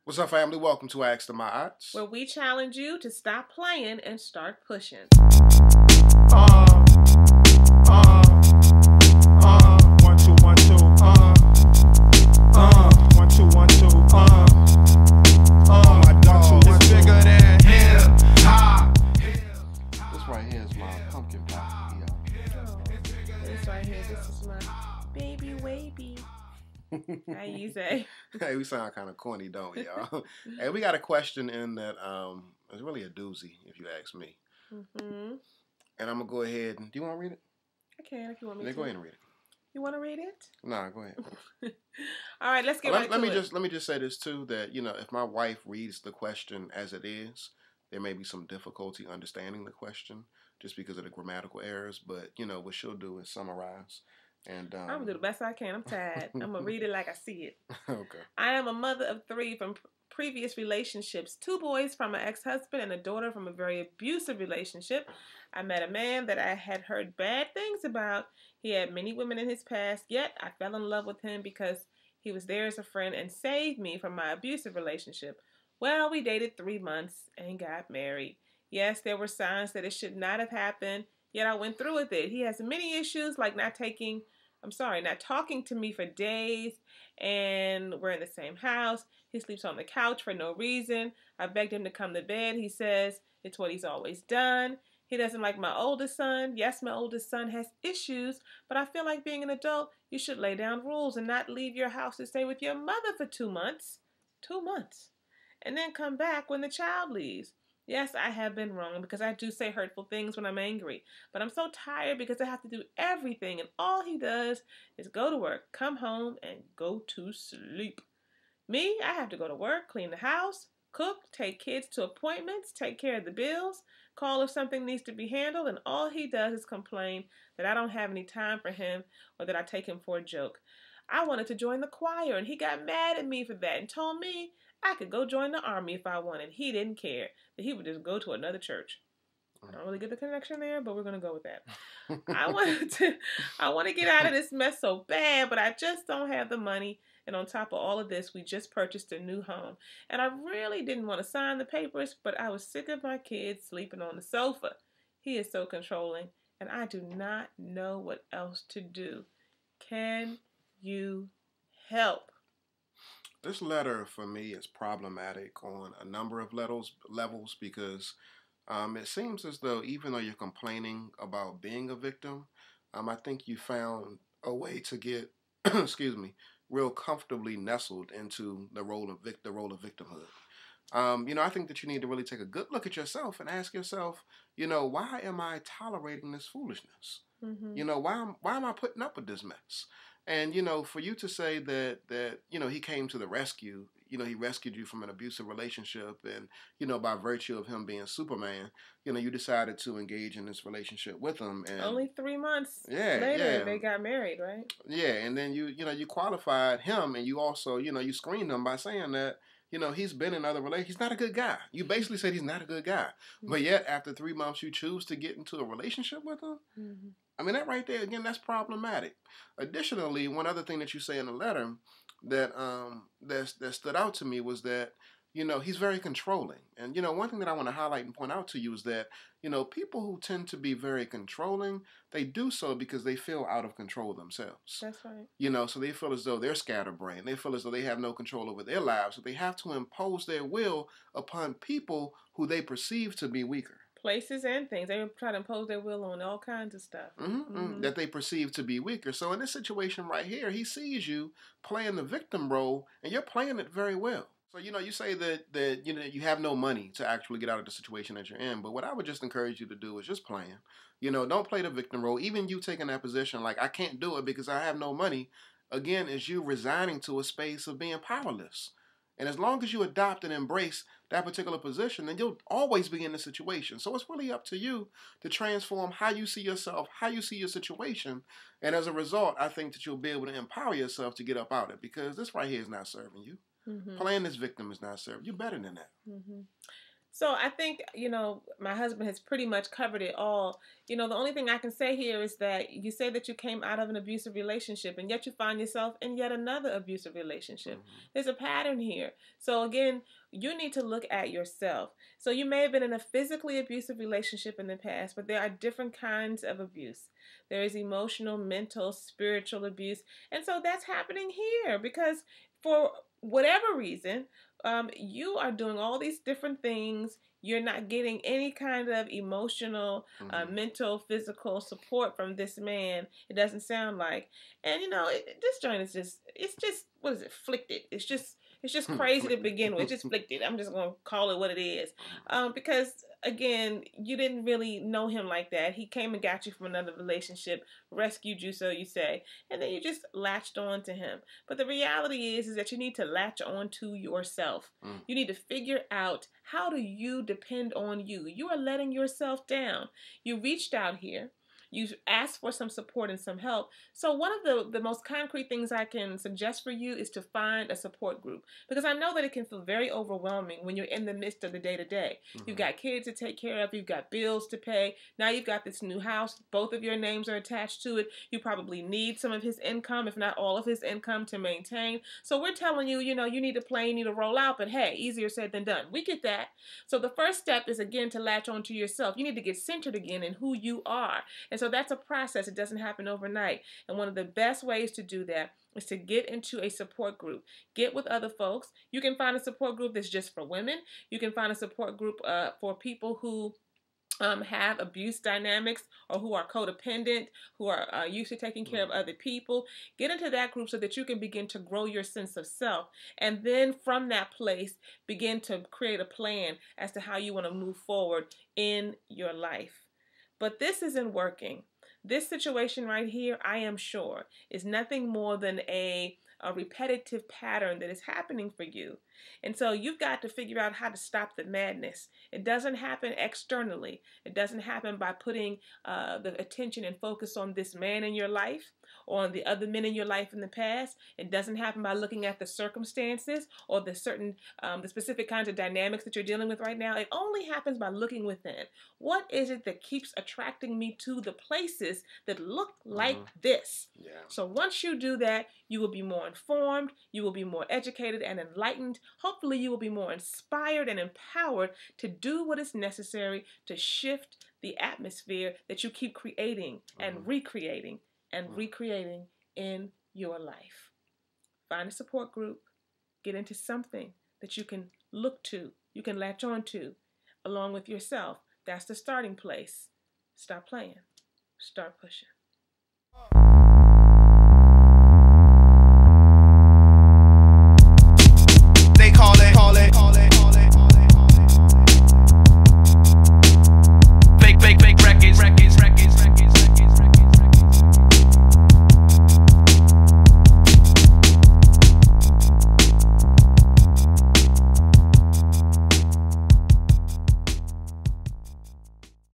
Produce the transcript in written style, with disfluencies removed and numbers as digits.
What's up, family? Welcome to Ask the Mods. where we challenge you to stop playing and start pushing. Uh, 1 2 1 2. 1 2 1 2. My dog is bigger than him. This right here is my pumpkin pie. This right here, this is my baby wavy. How you say? Hey, we sound kind of corny, don't we, y'all? Hey, we got a question in that it's really a doozy, if you ask me. Mm-hmm. And I'm gonna go ahead and do you want to read it? I can if you want me Yeah, to. go ahead and read it. You want to read it? Nah, go ahead. All right, let's get back to it. Let me just say this too, that if my wife reads the question as it is, there may be some difficulty understanding the question just because of the grammatical errors. But what she'll do is summarize. And I'm gonna do the best I can. I'm tired. I'm gonna read it like I see it. Okay. I am a mother of 3 from previous relationships, 2 boys from an ex-husband and a daughter from a very abusive relationship. I met a man that I had heard bad things about. He had many women in his past, yet I fell in love with him because he was there as a friend and saved me from my abusive relationship. Well, we dated 3 months and got married. Yes, there were signs that it should not have happened, yet I went through with it. He has many issues like not talking to me for days, and we're in the same house. He sleeps on the couch for no reason. I begged him to come to bed. He says it's what he's always done. He doesn't like my oldest son. Yes, my oldest son has issues, but I feel like being an adult, you should lay down rules and not leave your house to stay with your mother for 2 months. 2 months. And then come back when the child leaves. Yes, I have been wrong because I do say hurtful things when I'm angry. But I'm so tired because I have to do everything. And all he does is go to work, come home, and go to sleep. Me, I have to go to work, clean the house, cook, take kids to appointments, take care of the bills, call if something needs to be handled. And all he does is complain that I don't have any time for him or that I take him for a joke. I wanted to join the choir, and he got mad at me for that and told me I could go join the army if I wanted. He didn't care, that he would just go to another church. I don't really get the connection there, but we're going to go with that. I want to get out of this mess so bad, but I just don't have the money. And on top of all of this, we just purchased a new home. And I really didn't want to sign the papers, but I was sick of my kids sleeping on the sofa. He is so controlling, and I do not know what else to do. Can you help? This letter for me is problematic on a number of levels because it seems as though even though you're complaining about being a victim, I think you found a way to get, excuse me, real comfortably nestled into the role of victimhood. I think that you need to really take a good look at yourself and ask yourself, why am I tolerating this foolishness? Mm-hmm. Why am I putting up with this mess? And for you to say that he came to the rescue, he rescued you from an abusive relationship, and by virtue of him being Superman, you decided to engage in this relationship with him, and Only 3 months yeah, later they got married, right? yeah, and then you qualified him, and you also you screened him by saying that he's been in other relations. He's not a good guy. You basically said he's not a good guy, but yet after 3 months you choose to get into a relationship with him. Mm-hmm. I mean, that right there, again, that's problematic. Additionally, one other thing that you say in the letter that stood out to me was that, he's very controlling. And, one thing that I want to highlight and point out to you is that, people who tend to be very controlling, they do so because they feel out of control themselves. That's right. So they feel as though they're scatterbrained. They feel as though they have no control over their lives. So they have to impose their will upon people who they perceive to be weaker. Places and things. They try to impose their will on all kinds of stuff. That they perceive to be weaker. So in this situation right here, he sees you playing the victim role, and you're playing it very well. So, you say that you have no money to actually get out of the situation that you're in. But what I would just encourage you to do is just plan. Don't play the victim role. Even you taking that position like, I can't do it because I have no money, again, is you resigning to a space of being powerless. And as long as you adopt and embrace that particular position, then you'll always be in the situation. So it's really up to you to transform how you see yourself, how you see your situation. And as a result, I think that you'll be able to empower yourself to get up out of it, because this right here is not serving you. Mm-hmm. Playing this victim is not serving you. Better than that. Mm-hmm. So I think, my husband has pretty much covered it all. The only thing I can say here is that you say that you came out of an abusive relationship and yet you find yourself in yet another abusive relationship. Mm-hmm. There's a pattern here. So again, you need to look at yourself. So you may have been in a physically abusive relationship in the past, but there are different kinds of abuse. There is emotional, mental, spiritual abuse. And so that's happening here because for whatever reason, you are doing all these different things. You're not getting any kind of emotional, mental, physical support from this man. It doesn't sound like. And this joint is just what is it? Flicted. It's just crazy to begin with. It's just flicted. I'm just gonna call it what it is, because again, you didn't really know him like that. He came and got you from another relationship, rescued you, so you say, and then you just latched on to him. But the reality is that you need to latch on to yourself. You need to figure out, how do you depend on you? You are letting yourself down. You reached out here. You asked for some support and some help. So one of the most concrete things I can suggest for you is to find a support group. Because I know that it can feel very overwhelming when you're in the midst of the day-to-day. You've got kids to take care of. You've got bills to pay. Now you've got this new house. Both of your names are attached to it. You probably need some of his income, if not all of his income, to maintain. So we're telling you, you need to play, you need to roll out. But hey, easier said than done. We get that. So the first step is, again, to latch onto yourself. You need to get centered again in who you are. And so that's a process. It doesn't happen overnight. And one of the best ways to do that is to get into a support group. Get with other folks. You can find a support group that's just for women. You can find a support group for people who have abuse dynamics or who are codependent, who are used to taking care of other people. Get into that group so that you can begin to grow your sense of self. And then from that place, begin to create a plan as to how you want to move forward in your life. But this isn't working. This situation right here, I am sure, is nothing more than a repetitive pattern that is happening for you. And so you've got to figure out how to stop the madness. It doesn't happen externally. It doesn't happen by putting the attention and focus on this man in your life or on the other men in your life in the past. It doesn't happen by looking at the circumstances or the specific kinds of dynamics that you're dealing with right now. It only happens by looking within. What is it that keeps attracting me to the places that look like this? Yeah. So once you do that, you will be more informed, you will be more educated and enlightened. Hopefully you will be more inspired and empowered to do what is necessary to shift the atmosphere that you keep creating and recreating in your life. Find a support group. Get into something that you can look to, you can latch on to, along with yourself. That's the starting place. Stop playing. Start pushing.